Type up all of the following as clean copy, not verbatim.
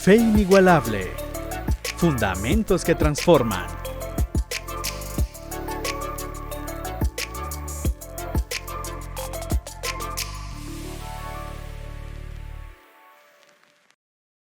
Fe inigualable. Fundamentos que transforman.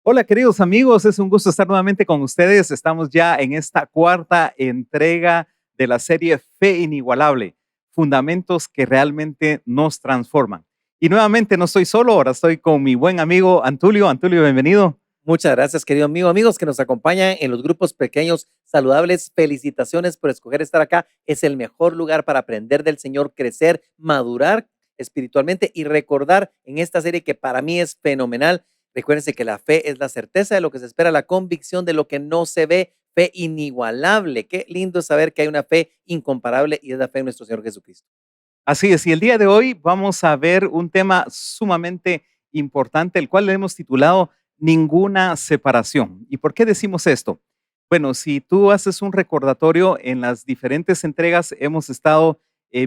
Hola queridos amigos, es un gusto estar nuevamente con ustedes. Estamos ya en esta cuarta entrega de la serie Fe Inigualable, fundamentos que realmente nos transforman. Y nuevamente no estoy solo, ahora estoy con mi buen amigo Antulio. Antulio, bienvenido. Muchas gracias, querido amigo. Amigos que nos acompañan en los grupos pequeños saludables, felicitaciones por escoger estar acá. Es el mejor lugar para aprender del Señor, crecer, madurar espiritualmente y recordar en esta serie que para mí es fenomenal. Recuérdense que la fe es la certeza de lo que se espera, la convicción de lo que no se ve, fe inigualable. Qué lindo saber que hay una fe incomparable y es la fe en nuestro Señor Jesucristo. Así es, y el día de hoy vamos a ver un tema sumamente importante, el cual le hemos titulado Ninguna separación. ¿Y por qué decimos esto? Bueno, si tú haces un recordatorio en las diferentes entregas, hemos estado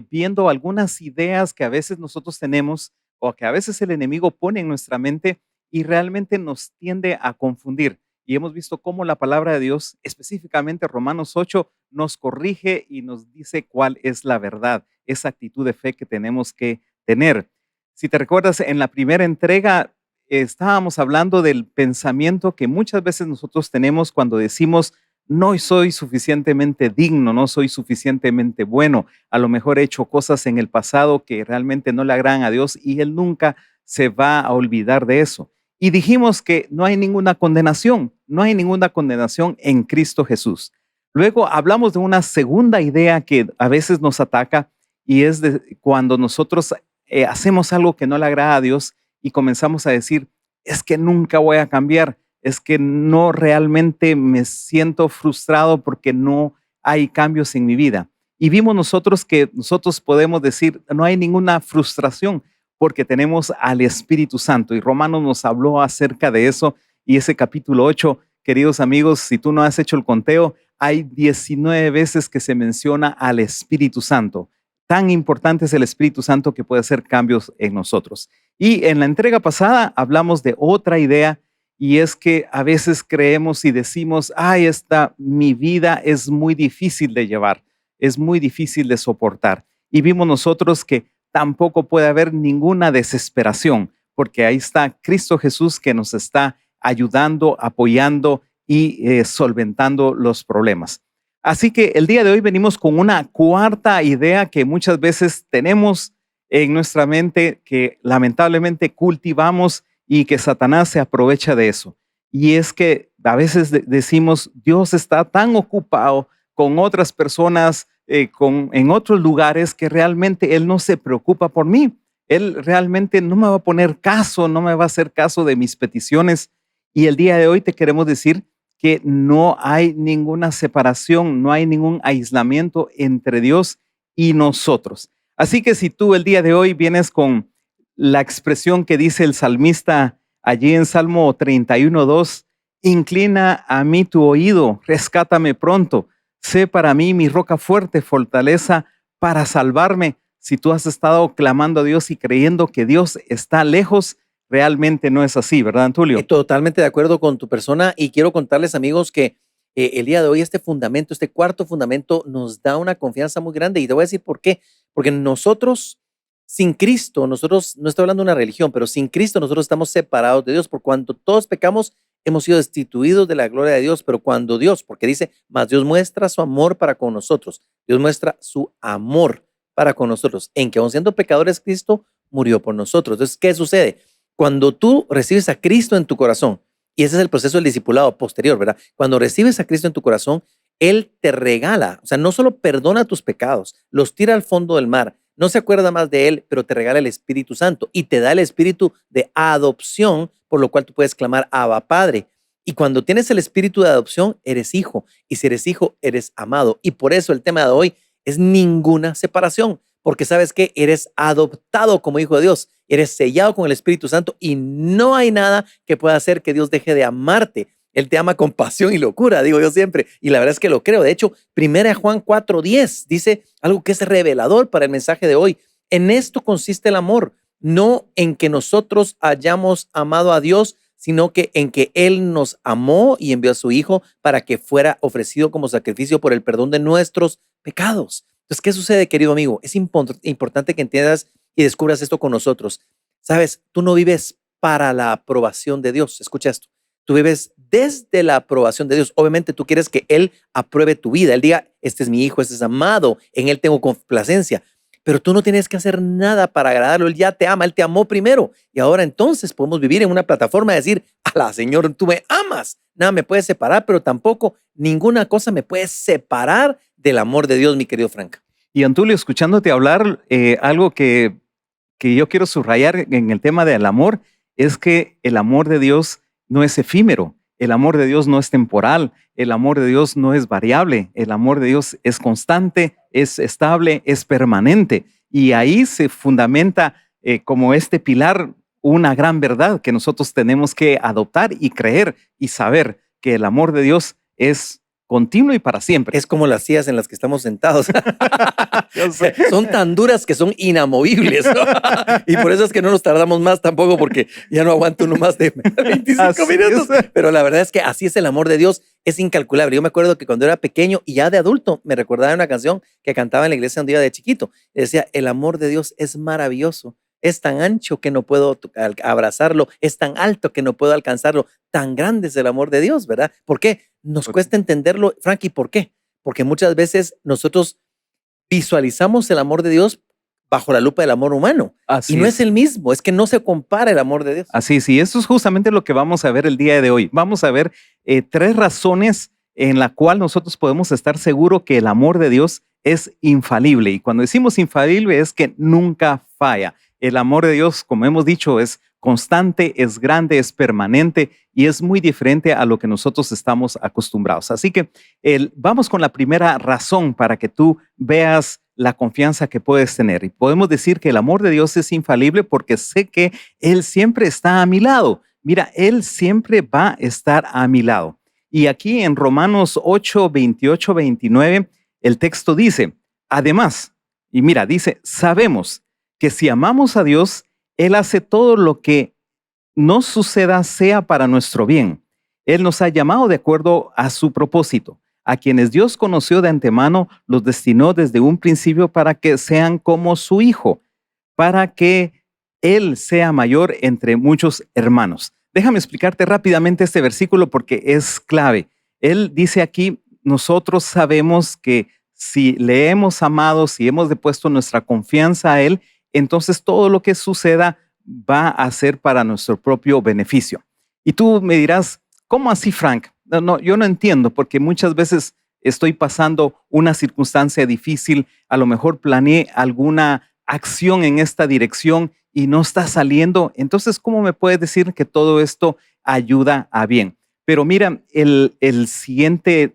viendo algunas ideas que a veces nosotros tenemos o que a veces el enemigo pone en nuestra mente y realmente nos tiende a confundir. Y hemos visto cómo la palabra de Dios, específicamente Romanos 8, nos corrige y nos dice cuál es la verdad, esa actitud de fe que tenemos que tener. Si te recuerdas, en la primera entrega estábamos hablando del pensamiento que muchas veces nosotros tenemos cuando decimos, no soy suficientemente digno, no soy suficientemente bueno. A lo mejor he hecho cosas en el pasado que realmente no le agradan a Dios y Él nunca se va a olvidar de eso. Y dijimos que no hay ninguna condenación, no hay ninguna condenación en Cristo Jesús. Luego hablamos de una segunda idea que a veces nos ataca y es de cuando nosotros hacemos algo que no le agrada a Dios y comenzamos a decir, es que nunca voy a cambiar, es que no realmente me siento frustrado porque no hay cambios en mi vida. Y vimos nosotros que nosotros podemos decir, no hay ninguna frustración porque tenemos al Espíritu Santo. Y Romanos nos habló acerca de eso y ese capítulo 8, queridos amigos, si tú no has hecho el conteo, hay 19 veces que se menciona al Espíritu Santo. Tan importante es el Espíritu Santo que puede hacer cambios en nosotros. Y en la entrega pasada hablamos de otra idea y es que a veces creemos y decimos, ay, mi vida es muy difícil de llevar, es muy difícil de soportar. Y vimos nosotros que tampoco puede haber ninguna desesperación, porque ahí está Cristo Jesús que nos está ayudando, apoyando y solventando los problemas. Así que el día de hoy venimos con una cuarta idea que muchas veces tenemos en nuestra mente, que lamentablemente cultivamos y que Satanás se aprovecha de eso. Y es que a veces decimos, Dios está tan ocupado con otras personas, en otros lugares, que realmente Él no se preocupa por mí. Él realmente no me va a poner caso, no me va a hacer caso de mis peticiones. Y el día de hoy te queremos decir que no hay ninguna separación, no hay ningún aislamiento entre Dios y nosotros. Así que si tú el día de hoy vienes con la expresión que dice el salmista allí en Salmo 31:2, inclina a mí tu oído, rescátame pronto, sé para mí mi roca fuerte, fortaleza para salvarme. Si tú has estado clamando a Dios y creyendo que Dios está lejos, realmente no es así, ¿verdad, Antulio? Totalmente de acuerdo con tu persona y quiero contarles, amigos, que el día de hoy este fundamento, este cuarto fundamento nos da una confianza muy grande y te voy a decir por qué. Porque nosotros, sin Cristo, nosotros, no estoy hablando de una religión, pero sin Cristo nosotros estamos separados de Dios. Por cuanto todos pecamos, hemos sido destituidos de la gloria de Dios, pero cuando Dios, porque dice, mas Dios muestra su amor para con nosotros, Dios muestra su amor para con nosotros, en que aun siendo pecadores, Cristo murió por nosotros. Entonces, ¿qué sucede? Cuando tú recibes a Cristo en tu corazón, y ese es el proceso del discipulado posterior, ¿verdad? Cuando recibes a Cristo en tu corazón, Él te regala, o sea, no solo perdona tus pecados, los tira al fondo del mar, no se acuerda más de Él, pero te regala el Espíritu Santo y te da el espíritu de adopción, por lo cual tú puedes clamar Abba Padre. Y cuando tienes el espíritu de adopción, eres hijo. Y si eres hijo, eres amado. Y por eso el tema de hoy es ninguna separación, porque sabes que eres adoptado como hijo de Dios, eres sellado con el Espíritu Santo y no hay nada que pueda hacer que Dios deje de amarte. Él te ama con pasión y locura, digo yo siempre, y la verdad es que lo creo. De hecho, 1 Juan 4:10 dice algo que es revelador para el mensaje de hoy. En esto consiste el amor, no en que nosotros hayamos amado a Dios, sino que en que Él nos amó y envió a su Hijo para que fuera ofrecido como sacrificio por el perdón de nuestros pecados. Entonces, ¿qué sucede, querido amigo? Es importante que entiendas y descubras esto con nosotros. Sabes, tú no vives para la aprobación de Dios. Escucha esto. Tú vives desde la aprobación de Dios. Obviamente tú quieres que Él apruebe tu vida. Él diga, este es mi hijo, este es amado, en Él tengo complacencia. Pero tú no tienes que hacer nada para agradarlo. Él ya te ama, Él te amó primero. Y ahora entonces podemos vivir en una plataforma de decir, ala, Señor, tú me amas. Nada me puede separar, pero tampoco ninguna cosa me puede separar del amor de Dios, mi querido Frank. Y Antulio, escuchándote hablar, algo que yo quiero subrayar en el tema del amor es que el amor de Dios no es efímero, el amor de Dios no es temporal, el amor de Dios no es variable, el amor de Dios es constante, es estable, es permanente. Y ahí se fundamenta como este pilar una gran verdad que nosotros tenemos que adoptar y creer y saber que el amor de Dios es continuo y para siempre. Es como las sillas en las que estamos sentados. Yo sé. Son tan duras que son inamovibles, ¿no? Y por eso es que no nos tardamos más tampoco, porque ya no aguanto uno más de 25 Así minutos. es. Pero la verdad es que así es el amor de Dios, es incalculable. Yo me acuerdo que cuando era pequeño y ya de adulto, me recordaba de una canción que cantaba en la iglesia un día de chiquito. Decía, el amor de Dios es maravilloso. Es tan ancho que no puedo abrazarlo, es tan alto que no puedo alcanzarlo. Tan grande es el amor de Dios, ¿verdad? ¿Por qué? Nos cuesta entenderlo, Frankie, ¿por qué? Porque muchas veces nosotros visualizamos el amor de Dios bajo la lupa del amor humano. Así Y no es. es el mismo, es que no se compara el amor de Dios. Así, sí, eso es justamente lo que vamos a ver el día de hoy. Vamos a ver 3 razones en la cual nosotros podemos estar seguros que el amor de Dios es infalible. Y cuando decimos infalible es que nunca falla. El amor de Dios, como hemos dicho, es constante, es grande, es permanente y es muy diferente a lo que nosotros estamos acostumbrados. Así que vamos con la primera razón para que tú veas la confianza que puedes tener. Y podemos decir que el amor de Dios es infalible porque sé que Él siempre está a mi lado. Mira, Él siempre va a estar a mi lado. Y aquí en Romanos 8, 28, 29, el texto dice, además, y mira, dice, sabemos que si amamos a Dios, Él hace todo lo que nos suceda sea para nuestro bien. Él nos ha llamado de acuerdo a su propósito. A quienes Dios conoció de antemano, los destinó desde un principio para que sean como su Hijo, para que Él sea mayor entre muchos hermanos. Déjame explicarte rápidamente este versículo porque es clave. Él dice aquí, nosotros sabemos que si le hemos amado, si hemos depuesto nuestra confianza a Él, entonces todo lo que suceda va a ser para nuestro propio beneficio. Y tú me dirás, ¿cómo así, Frank? No, yo no entiendo, porque muchas veces estoy pasando una circunstancia difícil, a lo mejor planeé alguna acción en esta dirección y no está saliendo. Entonces, ¿cómo me puedes decir que todo esto ayuda a bien? Pero mira, la siguiente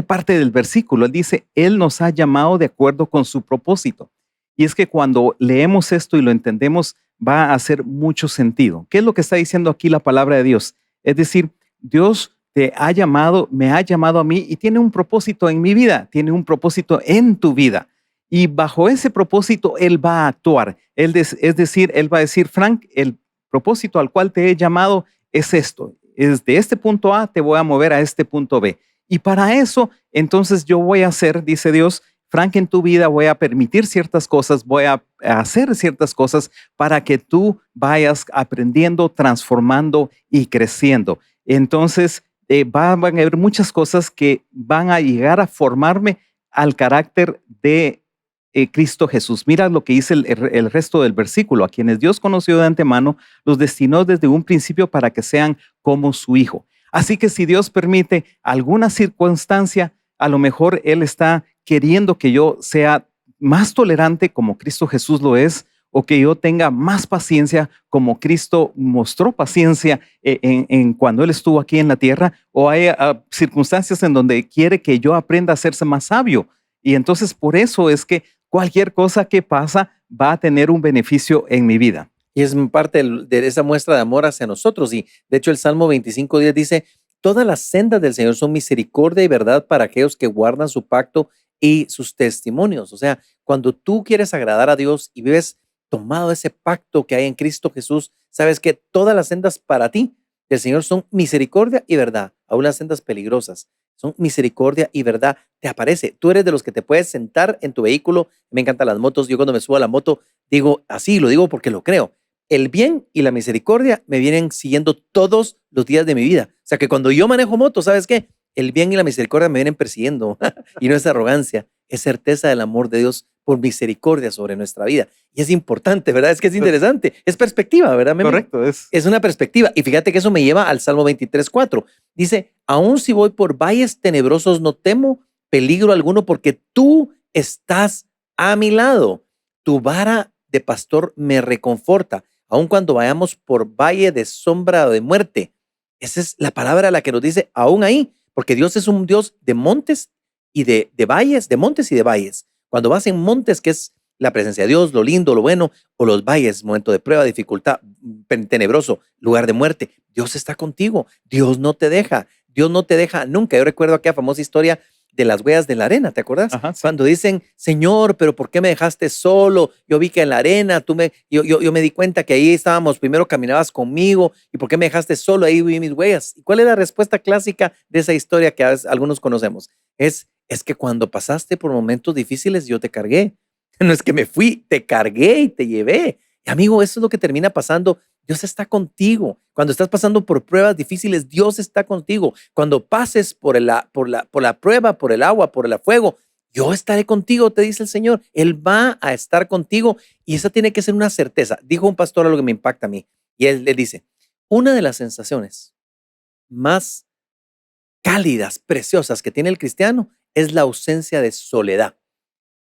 parte del versículo, él dice, Él nos ha llamado de acuerdo con su propósito. Y es que cuando leemos esto y lo entendemos, va a hacer mucho sentido. ¿Qué es lo que está diciendo aquí la palabra de Dios? Es decir, Dios te ha llamado, me ha llamado a mí y tiene un propósito en mi vida, tiene un propósito en tu vida. Y bajo ese propósito, Él va a actuar. Es decir, Él va a decir, Frank, el propósito al cual te he llamado es esto. Es de este punto A, te voy a mover a este punto B. Y para eso, entonces yo voy a hacer, dice Dios, Frank, en tu vida voy a permitir ciertas cosas, voy a hacer ciertas cosas para que tú vayas aprendiendo, transformando y creciendo. Entonces, van a haber muchas cosas que van a llegar a formarme al carácter de Cristo Jesús. Mira lo que dice el resto del versículo. A quienes Dios conoció de antemano, los destinó desde un principio para que sean como su Hijo. Así que si Dios permite alguna circunstancia, a lo mejor Él está queriendo que yo sea más tolerante como Cristo Jesús lo es, o que yo tenga más paciencia como Cristo mostró paciencia en cuando Él estuvo aquí en la tierra, o hay circunstancias en donde quiere que yo aprenda a hacerse más sabio. Y entonces por eso es que cualquier cosa que pasa va a tener un beneficio en mi vida. Y es parte de esa muestra de amor hacia nosotros. Y de hecho el Salmo 25:10 dice, todas las sendas del Señor son misericordia y verdad para aquellos que guardan su pacto y sus testimonios. O sea, cuando tú quieres agradar a Dios y vives tomado ese pacto que hay en Cristo Jesús, sabes que todas las sendas para ti del Señor son misericordia y verdad, aún las sendas peligrosas son misericordia y verdad. Te aparece, tú eres de los que te puedes sentar en tu vehículo. Me encantan las motos, yo cuando me subo a la moto digo así, lo digo porque lo creo. El bien y la misericordia me vienen siguiendo todos los días de mi vida. O sea que cuando yo manejo moto, ¿sabes qué? El bien y la misericordia me vienen persiguiendo. Y no es arrogancia, es certeza del amor de Dios por misericordia sobre nuestra vida. Y es importante, ¿verdad? Es que es interesante. Es perspectiva, ¿verdad, Memo? Correcto, Es una perspectiva. Y fíjate que eso me lleva al Salmo 23:4. Dice, aun si voy por valles tenebrosos, no temo peligro alguno porque tú estás a mi lado. Tu vara de pastor me reconforta. Aun cuando vayamos por valle de sombra o de muerte. Esa es la palabra la que nos dice aún ahí, porque Dios es un Dios de montes y de valles, de montes y de valles. Cuando vas en montes, que es la presencia de Dios, lo lindo, lo bueno, o los valles, momento de prueba, dificultad, tenebroso, lugar de muerte, Dios está contigo. Dios no te deja. Dios no te deja nunca. Yo recuerdo aquella famosa historia de las huellas de la arena, ¿te acuerdas? Ajá, sí. Cuando dicen, Señor, pero ¿por qué me dejaste solo? Yo vi que en la arena, yo me di cuenta que ahí estábamos, primero caminabas conmigo, ¿y por qué me dejaste solo? Ahí vi mis huellas. ¿Y cuál es la respuesta clásica de esa historia que a veces algunos conocemos? Es que cuando pasaste por momentos difíciles, yo te cargué. No es que me fui, te cargué y te llevé. Y amigo, eso es lo que termina pasando. Dios está contigo. Cuando estás pasando por pruebas difíciles, Dios está contigo. Cuando pases por la prueba, por el agua, por el fuego, yo estaré contigo, te dice el Señor. Él va a estar contigo y esa tiene que ser una certeza. Dijo un pastor algo que me impacta a mí y él le dice, una de las sensaciones más cálidas, preciosas que tiene el cristiano es la ausencia de soledad.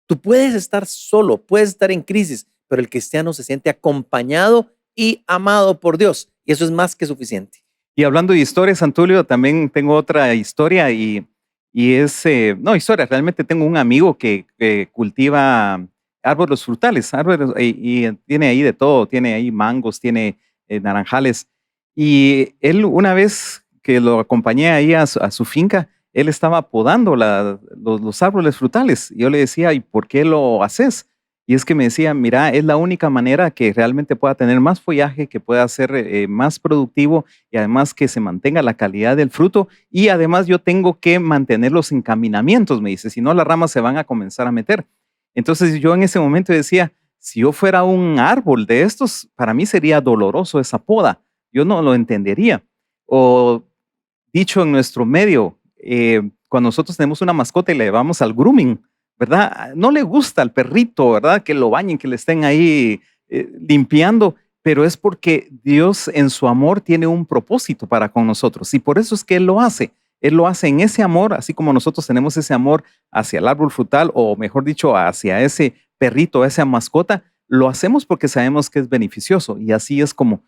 Tú puedes estar solo, puedes estar en crisis, pero el cristiano se siente acompañado y amado por Dios. Y eso es más que suficiente. Y hablando de historias, Antulio, también tengo otra historia y es, no historia, realmente tengo un amigo que cultiva árboles frutales, árboles, y tiene ahí de todo, tiene ahí mangos, tiene naranjales. Y él una vez que lo acompañé ahí a su finca, él estaba podando los árboles frutales. Y yo le decía, ¿y por qué lo haces? Y es que me decía, mira, es la única manera que realmente pueda tener más follaje, que pueda ser más productivo y además que se mantenga la calidad del fruto. Y además yo tengo que mantener los encaminamientos, me dice, si no las ramas se van a comenzar a meter. Entonces yo en ese momento decía, si yo fuera un árbol de estos, para mí sería doloroso esa poda. Yo no lo entendería. O dicho en nuestro medio, cuando nosotros tenemos una mascota y le llevamos al grooming, ¿verdad? No le gusta al perrito, ¿verdad? Que lo bañen, que le estén ahí limpiando, pero es porque Dios en su amor tiene un propósito para con nosotros y por eso es que Él lo hace. Él lo hace en ese amor, así como nosotros tenemos ese amor hacia el árbol frutal o mejor dicho, hacia ese perrito, esa mascota, lo hacemos porque sabemos que es beneficioso y así es como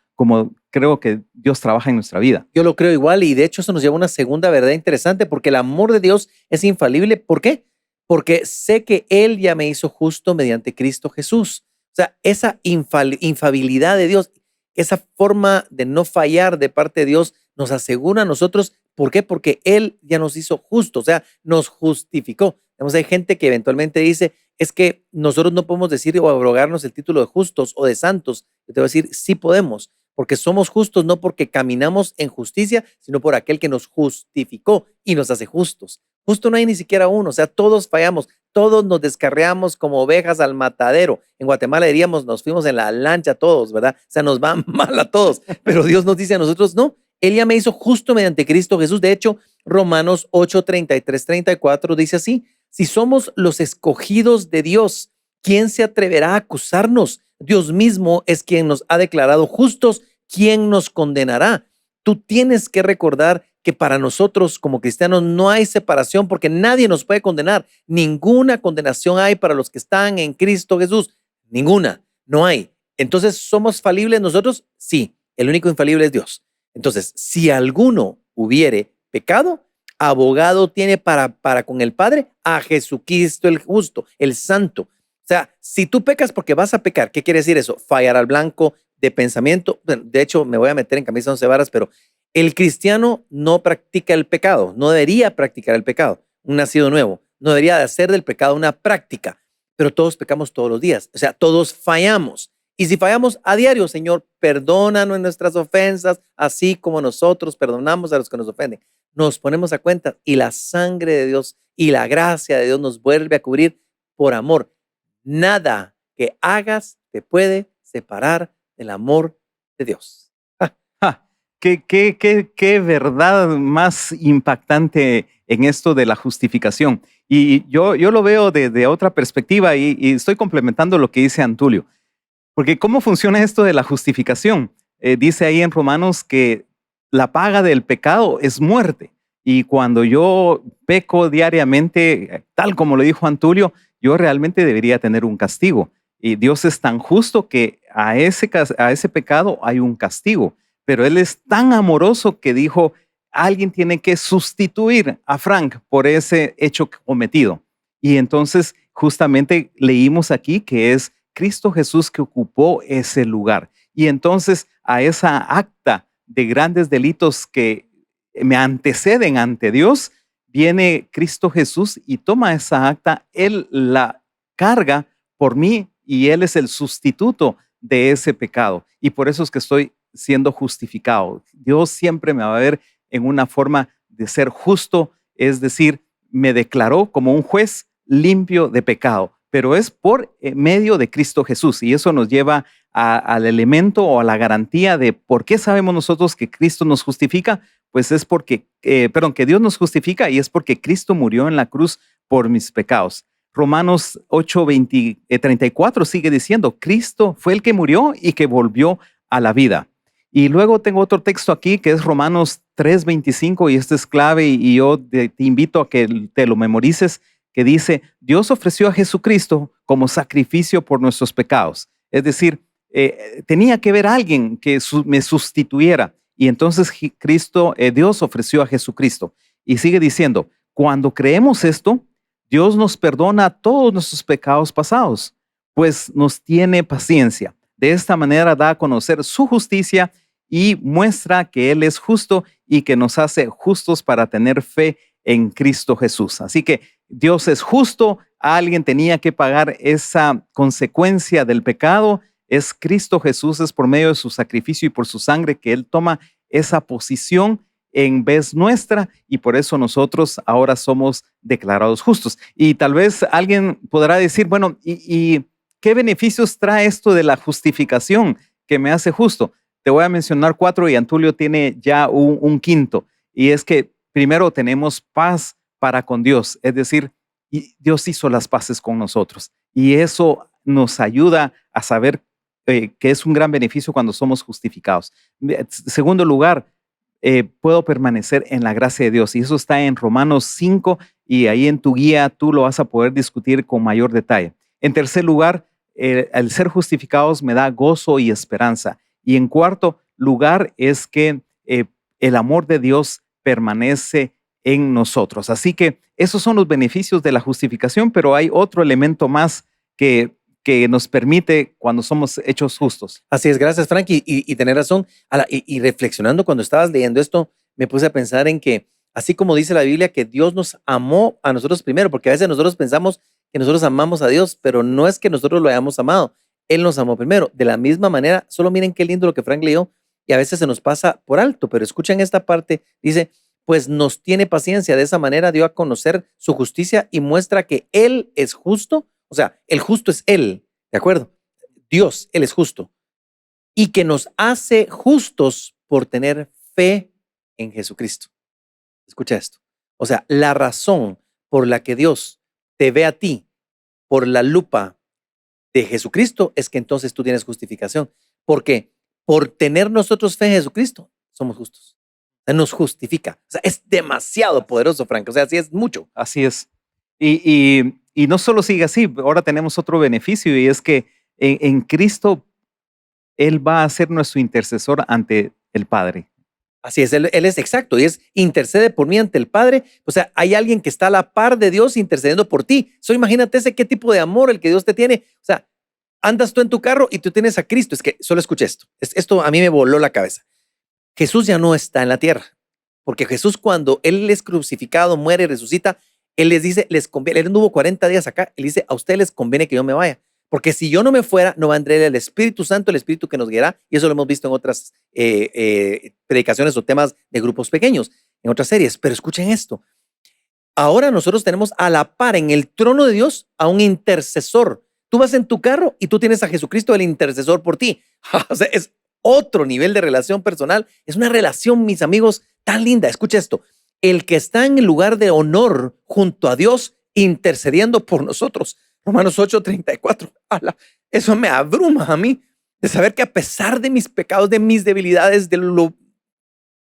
creo que Dios trabaja en nuestra vida. Yo lo creo igual y de hecho eso nos lleva a una segunda verdad interesante porque el amor de Dios es infalible. ¿Por qué? Porque sé que Él ya me hizo justo mediante Cristo Jesús. O sea, esa infalibilidad de Dios, esa forma de no fallar de parte de Dios nos asegura a nosotros. ¿Por qué? Porque Él ya nos hizo justos, o sea, nos justificó. Hay gente que eventualmente dice, es que nosotros no podemos decir o abrogarnos el título de justos o de santos. Yo te voy a decir, sí podemos, porque somos justos no porque caminamos en justicia, sino por aquel que nos justificó y nos hace justos. Justo no hay ni siquiera uno, o sea, todos fallamos, todos nos descarriamos como ovejas al matadero. En Guatemala diríamos, nos fuimos en la lancha todos, ¿verdad? O sea, nos va mal a todos, pero Dios nos dice a nosotros, no, Él ya me hizo justo mediante Cristo Jesús. De hecho, Romanos 8:33-34 dice así, si somos los escogidos de Dios, ¿quién se atreverá a acusarnos? Dios mismo es quien nos ha declarado justos. ¿Quién nos condenará? Tú tienes que recordar que para nosotros como cristianos no hay separación porque nadie nos puede condenar. Ninguna condenación hay para los que están en Cristo Jesús. Ninguna, no hay. Entonces, ¿somos falibles nosotros? Sí, el único infalible es Dios. Entonces, si alguno hubiere pecado, abogado tiene para con el Padre a Jesucristo el justo, el santo. O sea, si tú pecas porque vas a pecar, ¿qué quiere decir eso? Fallar al blanco de pensamiento. Bueno, de hecho, me voy a meter en camisa de 11 varas, pero el cristiano no practica el pecado, no debería practicar el pecado. Un nacido nuevo no debería de hacer del pecado una práctica, pero todos pecamos todos los días. O sea, todos fallamos. Y si fallamos a diario, Señor, perdónanos nuestras ofensas, así como nosotros perdonamos a los que nos ofenden. Nos ponemos a cuenta y la sangre de Dios y la gracia de Dios nos vuelve a cubrir por amor. Nada que hagas te puede separar del amor de Dios. Ja, qué verdad más impactante en esto de la justificación. Y yo lo veo de otra perspectiva y estoy complementando lo que dice Antulio. Porque ¿cómo funciona esto de la justificación? Dice ahí en Romanos que la paga del pecado es muerte. Y cuando yo peco diariamente, tal como lo dijo Antulio, yo realmente debería tener un castigo. Y Dios es tan justo que a ese pecado hay un castigo. Pero Él es tan amoroso que dijo, alguien tiene que sustituir a Frank por ese hecho cometido. Y entonces justamente leímos aquí que es Cristo Jesús que ocupó ese lugar. Y entonces a esa acta de grandes delitos que me anteceden ante Dios, viene Cristo Jesús y toma esa acta, Él la carga por mí y Él es el sustituto de ese pecado. Y por eso es que estoy siendo justificado. Dios siempre me va a ver en una forma de ser justo, es decir, me declaró como un juez limpio de pecado, pero es por medio de Cristo Jesús. Y eso nos lleva al elemento o a la garantía de por qué sabemos nosotros que Cristo nos justifica. Pues es porque, que Dios nos justifica y es porque Cristo murió en la cruz por mis pecados. Romanos 8:34 sigue diciendo, Cristo fue el que murió y que volvió a la vida. Y luego tengo otro texto aquí que es Romanos 3:25 y este es clave y yo te invito a que te lo memorices, que dice, Dios ofreció a Jesucristo como sacrificio por nuestros pecados. Es decir, tenía que haber alguien que me sustituyera. Y entonces Dios ofreció a Jesucristo. Y sigue diciendo, cuando creemos esto, Dios nos perdona todos nuestros pecados pasados, pues nos tiene paciencia. De esta manera da a conocer su justicia y muestra que Él es justo y que nos hace justos para tener fe en Cristo Jesús. Así que Dios es justo, alguien tenía que pagar esa consecuencia del pecado. Es Cristo Jesús, es por medio de su sacrificio y por su sangre que Él toma esa posición en vez nuestra y por eso nosotros ahora somos declarados justos. Y tal vez alguien podrá decir, bueno, ¿y qué beneficios trae esto de la justificación que me hace justo? Te voy a mencionar 4 y Antulio tiene ya un quinto. Y es que primero tenemos paz para con Dios, es decir, Dios hizo las paces con nosotros. Y eso nos ayuda a saber que es un gran beneficio cuando somos justificados. Segundo lugar, puedo permanecer en la gracia de Dios. Y eso está en Romanos 5 y ahí en tu guía tú lo vas a poder discutir con mayor detalle. En tercer lugar, el ser justificados me da gozo y esperanza. Y en cuarto lugar es que el amor de Dios permanece en nosotros. Así que esos son los beneficios de la justificación, pero hay otro elemento más que nos permite cuando somos hechos justos. Así es, gracias, Frank. Y tener razón. Y reflexionando cuando estabas leyendo esto, me puse a pensar en que, así como dice la Biblia, que Dios nos amó a nosotros primero, porque a veces nosotros pensamos que nosotros amamos a Dios, pero no es que nosotros lo hayamos amado. Él nos amó primero. De la misma manera, solo miren qué lindo lo que Frank leyó, y a veces se nos pasa por alto, pero escuchen esta parte, dice, pues nos tiene paciencia, de esa manera dio a conocer su justicia y muestra que Él es justo, o sea, el justo es Él, ¿de acuerdo? Dios, Él es justo, y que nos hace justos por tener fe en Jesucristo. Escucha esto, o sea, la razón por la que Dios te ve a ti por la lupa de Jesucristo es que entonces tú tienes justificación, porque por tener nosotros fe en Jesucristo, somos justos. O sea, nos justifica. O sea, es demasiado poderoso, Frank. O sea, sí es mucho. Así es. Y no solo sigue así, ahora tenemos otro beneficio y es que en Cristo Él va a ser nuestro intercesor ante el Padre. Así es, él es exacto y es intercede por mí ante el Padre. O sea, hay alguien que está a la par de Dios intercediendo por ti. Imagínate qué tipo de amor el que Dios te tiene. O sea, andas tú en tu carro y tú tienes a Cristo. Es que solo escuché esto. Esto a mí me voló la cabeza. Jesús ya no está en la tierra, porque Jesús cuando Él es crucificado, muere y resucita, Él les dice, les conviene, Él anduvo 40 días acá, Él dice, a ustedes les conviene que yo me vaya, Porque si yo no me fuera, no vendría el Espíritu Santo, el Espíritu que nos guiará. Y eso lo hemos visto en otras predicaciones o temas de grupos pequeños, en otras series. Pero escuchen esto. Ahora nosotros tenemos a la par en el trono de Dios a un intercesor. Tú vas en tu carro y tú tienes a Jesucristo, el intercesor por ti. O sea, es otro nivel de relación personal. Es una relación, mis amigos, tan linda. Escucha esto. El que está en el lugar de honor junto a Dios, intercediendo por nosotros. Romanos 8:34. Eso me abruma a mí, de saber que a pesar de mis pecados, de mis debilidades, de lo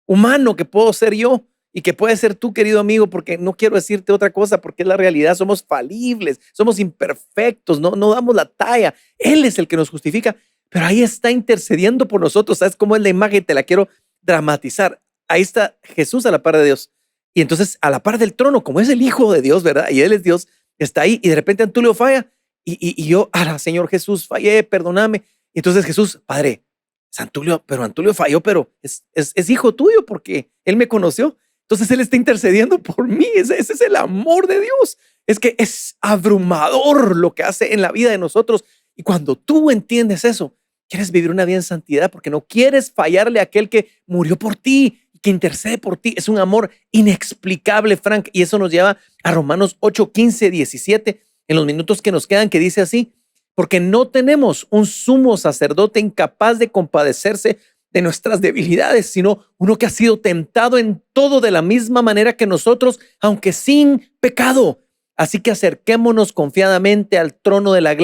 humano que puedo ser yo y que puedes ser tú, querido amigo, porque no quiero decirte otra cosa, porque es la realidad. Somos falibles, somos imperfectos, no damos la talla. Él es el que nos justifica, pero ahí está intercediendo por nosotros. ¿Sabes cómo es la imagen? Te la quiero dramatizar. Ahí está Jesús a la par de Dios. Y entonces a la par del trono, como es el Hijo de Dios, ¿verdad? Y Él es Dios, está ahí y de repente Antulio falla y yo, Señor Jesús, fallé, perdóname. Y entonces Jesús, Padre, es Antulio, pero Antulio falló, pero es hijo tuyo porque Él me conoció. Entonces Él está intercediendo por mí. Ese es el amor de Dios. Es que es abrumador lo que hace en la vida de nosotros. Y cuando tú entiendes eso, quieres vivir una vida en santidad porque no quieres fallarle a aquel que murió por ti, que intercede por ti. Es un amor inexplicable, Frank. Y eso nos lleva a Romanos 8:15-17, en los minutos que nos quedan, que dice así: porque no tenemos un sumo sacerdote incapaz de compadecerse de nuestras debilidades, sino uno que ha sido tentado en todo de la misma manera que nosotros, aunque sin pecado. Así que acerquémonos confiadamente al trono de la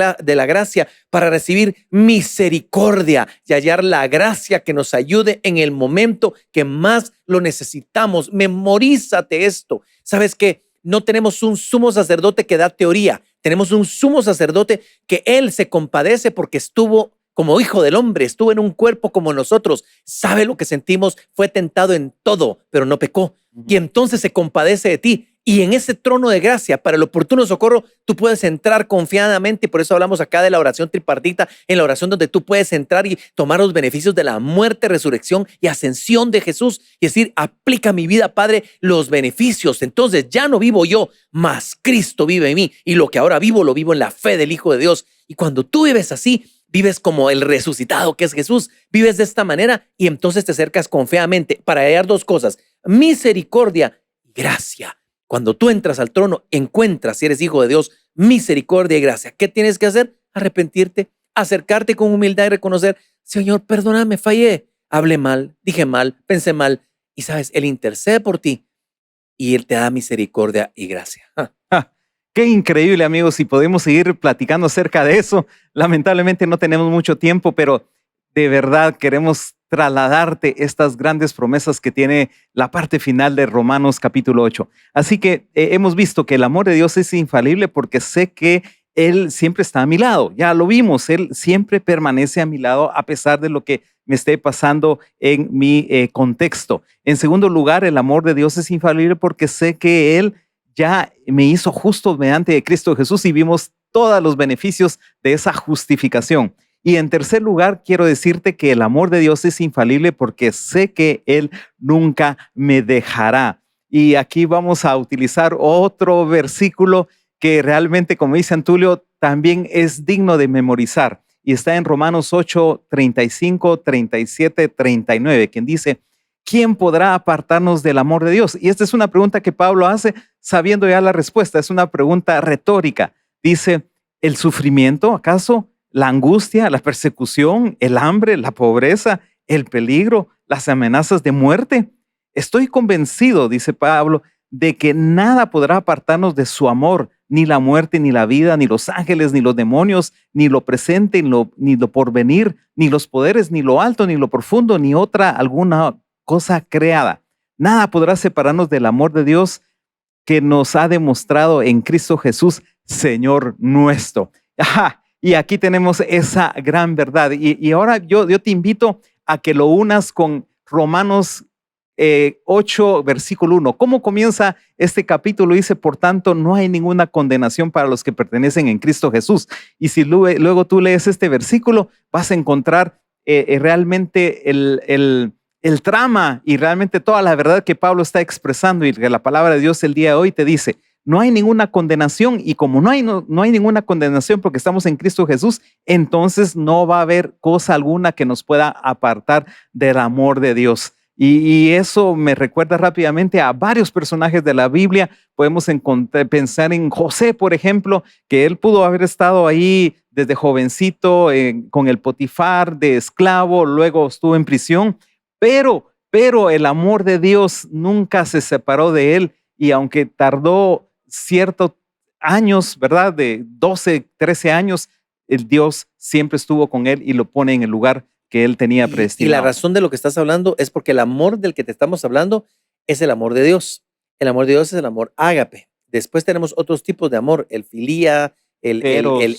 gracia para recibir misericordia y hallar la gracia que nos ayude en el momento que más lo necesitamos. Memorízate esto. ¿Sabes qué? No tenemos un sumo sacerdote que da teoría. Tenemos un sumo sacerdote que Él se compadece porque estuvo como hijo del hombre, estuvo en un cuerpo como nosotros, sabe lo que sentimos, fue tentado en todo, pero no pecó. Y entonces se compadece de ti. Y en ese trono de gracia, para el oportuno socorro, tú puedes entrar confiadamente. Por eso hablamos acá de la oración tripartita, en la oración donde tú puedes entrar y tomar los beneficios de la muerte, resurrección y ascensión de Jesús. Y decir, aplica a mi vida, Padre, los beneficios. Entonces ya no vivo yo, mas Cristo vive en mí. Y lo que ahora vivo, lo vivo en la fe del Hijo de Dios. Y cuando tú vives así, vives como el resucitado que es Jesús. Vives de esta manera y entonces te acercas confiadamente para hallar dos cosas: misericordia y gracia. Cuando tú entras al trono, encuentras, si eres hijo de Dios, misericordia y gracia. ¿Qué tienes que hacer? Arrepentirte, acercarte con humildad y reconocer: Señor, perdóname, fallé, hablé mal, dije mal, pensé mal. Y sabes, Él intercede por ti y Él te da misericordia y gracia. Qué increíble, amigos, y podemos seguir platicando acerca de eso. Lamentablemente no tenemos mucho tiempo, pero de verdad queremos trasladarte estas grandes promesas que tiene la parte final de Romanos capítulo 8. Así que hemos visto que el amor de Dios es infalible porque sé que Él siempre está a mi lado. Ya lo vimos, Él siempre permanece a mi lado a pesar de lo que me esté pasando en mi contexto. En segundo lugar, el amor de Dios es infalible porque sé que Él ya me hizo justo mediante Cristo Jesús y vimos todos los beneficios de esa justificación. Y en tercer lugar, quiero decirte que el amor de Dios es infalible porque sé que Él nunca me dejará. Y aquí vamos a utilizar otro versículo que realmente, como dice Antulio, también es digno de memorizar. Y está en Romanos 8, 35, 37, 39, quien dice: ¿quién podrá apartarnos del amor de Dios? Y esta es una pregunta que Pablo hace sabiendo ya la respuesta. Es una pregunta retórica. Dice: ¿el sufrimiento, acaso? ¿La angustia, la persecución, el hambre, la pobreza, el peligro, las amenazas de muerte? Estoy convencido, dice Pablo, de que nada podrá apartarnos de su amor, ni la muerte, ni la vida, ni los ángeles, ni los demonios, ni lo presente, ni lo porvenir, ni los poderes, ni lo alto, ni lo profundo, ni otra alguna cosa creada. Nada podrá separarnos del amor de Dios que nos ha demostrado en Cristo Jesús, Señor nuestro. Y aquí tenemos esa gran verdad. Y ahora yo te invito a que lo unas con Romanos 8, versículo 1. ¿Cómo comienza este capítulo? Dice: por tanto, no hay ninguna condenación para los que pertenecen en Cristo Jesús. Y si luego tú lees este versículo, vas a encontrar realmente el trama y realmente toda la verdad que Pablo está expresando, y que la palabra de Dios el día de hoy te dice: no hay ninguna condenación. Y como no hay ninguna condenación porque estamos en Cristo Jesús, entonces no va a haber cosa alguna que nos pueda apartar del amor de Dios. Y eso me recuerda rápidamente a varios personajes de la Biblia. Podemos pensar en José, por ejemplo, que él pudo haber estado ahí desde jovencito con el Potifar de esclavo, luego estuvo en prisión, pero el amor de Dios nunca se separó de él, y aunque tardó ciertos años, ¿verdad? De 12, 13 años, el Dios siempre estuvo con él y lo pone en el lugar que él tenía Y la predestinado. razón de lo que estás hablando es porque el amor del que te estamos hablando es el amor de Dios. El amor de Dios es el amor ágape. Después tenemos otros tipos de amor, el filía, el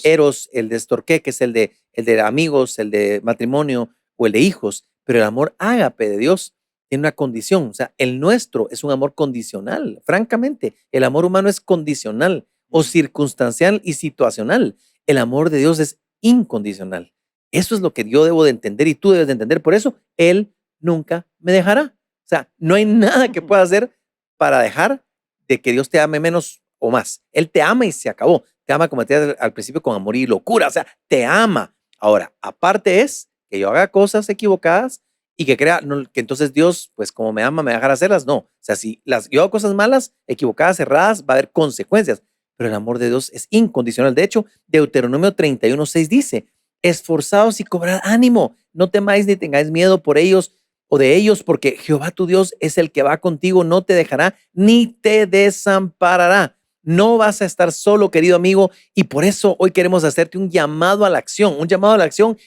eros, el de storge, que es el de amigos, el de matrimonio o el de hijos. Pero el amor ágape de Dios tiene una condición. O sea, el nuestro es un amor condicional. Francamente, el amor humano es condicional o circunstancial y situacional. El amor de Dios es incondicional. Eso es lo que yo debo de entender y tú debes de entender. Por eso, Él nunca me dejará. O sea, no hay nada que pueda hacer para dejar de que Dios te ame menos o más. Él te ama y se acabó. Te ama, como te dije al principio, con amor y locura. O sea, te ama. Ahora, aparte es que yo haga cosas equivocadas y que crea que entonces Dios, pues como me ama, me va a dejar hacerlas. No. O sea, si yo hago cosas malas, equivocadas, erradas, va a haber consecuencias. Pero el amor de Dios es incondicional. De hecho, Deuteronomio 31:6 dice: esforzaos y cobrad ánimo, no temáis ni tengáis miedo por ellos o de ellos, porque Jehová tu Dios es el que va contigo, no te dejará ni te desamparará. No vas a estar solo, querido amigo, y por eso hoy queremos hacerte un llamado a la acción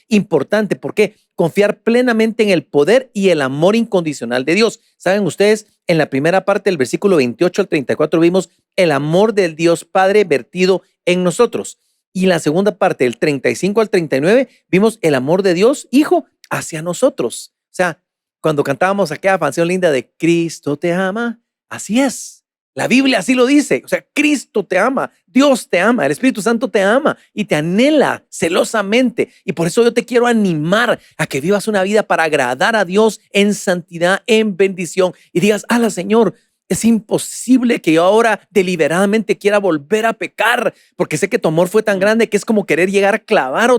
importante. ¿Por qué? Confiar plenamente en el poder y el amor incondicional de Dios. ¿Saben ustedes? En la primera parte del versículo 28 al 34 vimos el amor del Dios Padre vertido en nosotros. Y en la segunda parte, del 35 al 39, vimos el amor de Dios Hijo hacia nosotros. O sea, cuando cantábamos aquella canción linda de Cristo te ama, así es. La Biblia así lo dice. O sea, Cristo te ama, Dios te ama, el Espíritu Santo te ama y te anhela celosamente. Y por eso yo te quiero animar a que vivas una vida para agradar a Dios en santidad, en bendición. Y digas: ala, Señor, es imposible que yo ahora deliberadamente quiera volver a pecar, porque sé que tu amor fue tan grande que es como querer llegar a clavar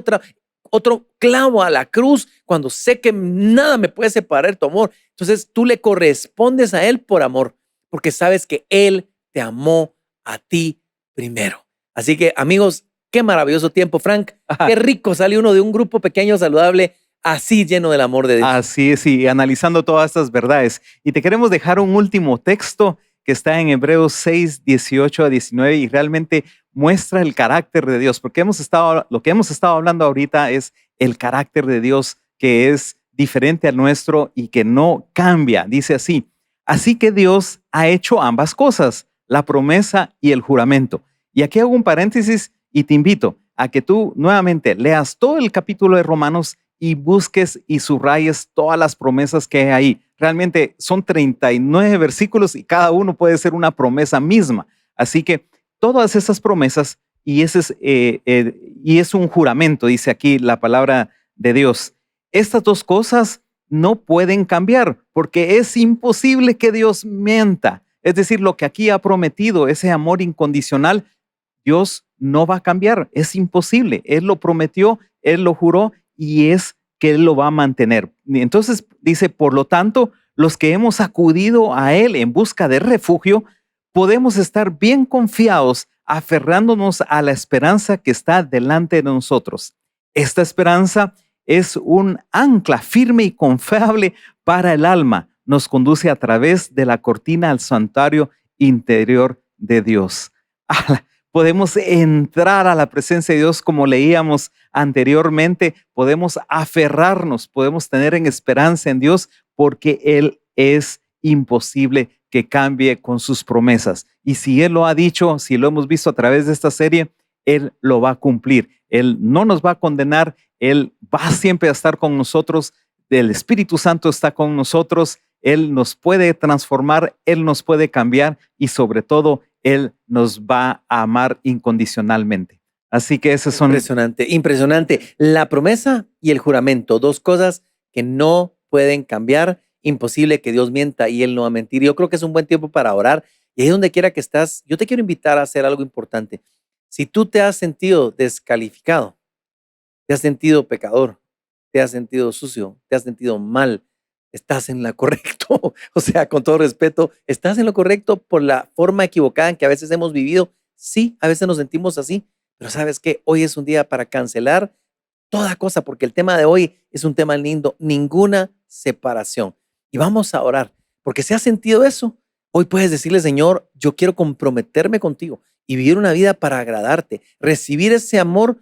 otro clavo a la cruz cuando sé que nada me puede separar de tu amor. Entonces tú le correspondes a Él por amor, porque sabes que Él te amó a ti primero. Así que, amigos, qué maravilloso tiempo, Frank. Qué rico sale uno de un grupo pequeño, saludable, así lleno del amor de Dios. Así es, y analizando todas estas verdades. Y te queremos dejar un último texto que está en Hebreos 6, 18 a 19 y realmente muestra el carácter de Dios, porque lo que hemos estado hablando ahorita es el carácter de Dios, que es diferente al nuestro y que no cambia. Dice así: así que Dios ha hecho ambas cosas, la promesa y el juramento. Y aquí hago un paréntesis y te invito a que tú nuevamente leas todo el capítulo de Romanos y busques y subrayes todas las promesas que hay ahí. Realmente son 39 versículos y cada uno puede ser una promesa misma. Así que todas esas promesas, y es un juramento, dice aquí la palabra de Dios. Estas dos cosas no pueden cambiar porque es imposible que Dios mienta. Es decir, lo que aquí ha prometido, ese amor incondicional, Dios no va a cambiar. Es imposible. Él lo prometió, Él lo juró y es que Él lo va a mantener. Entonces dice: por lo tanto, los que hemos acudido a Él en busca de refugio, podemos estar bien confiados, aferrándonos a la esperanza que está delante de nosotros. Esta esperanza es un ancla firme y confiable para el alma. Nos conduce a través de la cortina al santuario interior de Dios. Podemos entrar a la presencia de Dios como leíamos anteriormente, podemos aferrarnos, podemos tener en esperanza en Dios porque Él es imposible que cambie con sus promesas. Y si Él lo ha dicho, si lo hemos visto a través de esta serie, Él lo va a cumplir. Él no nos va a condenar, Él va siempre a estar con nosotros, el Espíritu Santo está con nosotros, Él nos puede transformar, Él nos puede cambiar y sobre todo, Él nos va a amar incondicionalmente. Así que esos son... Impresionante, impresionante. La promesa y el juramento, dos cosas que no pueden cambiar. Imposible que Dios mienta y Él no va a mentir. Yo creo que es un buen tiempo para orar Y ahí donde quiera que estás, yo te quiero invitar a hacer algo importante. Si tú te has sentido descalificado, te has sentido pecador, te has sentido sucio, te has sentido mal, estás en lo correcto. O sea, con todo respeto, estás en lo correcto por la forma equivocada en que a veces hemos vivido. Sí, a veces nos sentimos así, pero ¿sabes qué? Hoy es un día para cancelar toda cosa, porque el tema de hoy es un tema lindo, ninguna separación. Y vamos a orar, porque si has sentido eso, hoy puedes decirle, Señor, yo quiero comprometerme contigo y vivir una vida para agradarte, recibir ese amor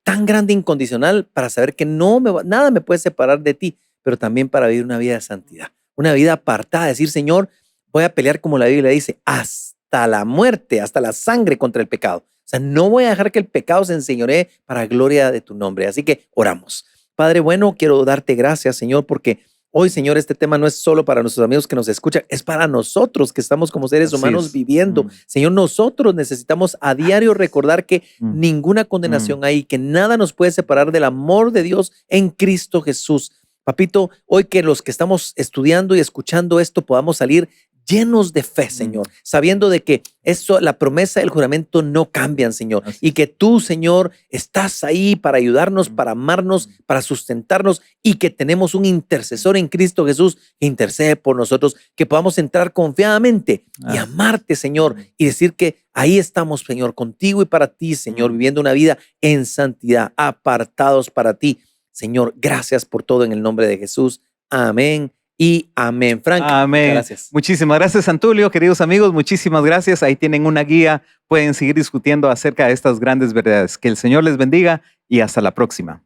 tan grande, incondicional, para saber que nada me puede separar de ti, pero también para vivir una vida de santidad, una vida apartada, decir, Señor, voy a pelear como la Biblia dice, hasta la muerte, hasta la sangre contra el pecado. O sea, no voy a dejar que el pecado se enseñoree para gloria de tu nombre. Así que oramos. Padre bueno, quiero darte gracias, Señor, porque hoy, Señor, este tema no es solo para nuestros amigos que nos escuchan, es para nosotros que estamos como seres humanos viviendo. Señor, nosotros necesitamos a diario recordar que ninguna condenación hay, que nada nos puede separar del amor de Dios en Cristo Jesús. Papito, hoy que los que estamos estudiando y escuchando esto podamos salir llenos de fe, Señor, sabiendo de que eso, la promesa y el juramento no cambian, Señor, y que tú, Señor, estás ahí para ayudarnos, para amarnos, para sustentarnos, y que tenemos un intercesor en Cristo Jesús que intercede por nosotros, que podamos entrar confiadamente y amarte, Señor, y decir que ahí estamos, Señor, contigo y para ti, Señor, viviendo una vida en santidad, apartados para ti. Señor, gracias por todo en el nombre de Jesús. Amén. Y amén. Frank, amén. Gracias. Muchísimas gracias, Antulio. Queridos amigos, muchísimas gracias. Ahí tienen una guía. Pueden seguir discutiendo acerca de estas grandes verdades. Que el Señor les bendiga y hasta la próxima.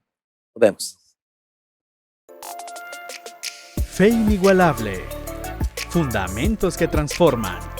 Nos vemos. Fe inigualable. Fundamentos que transforman.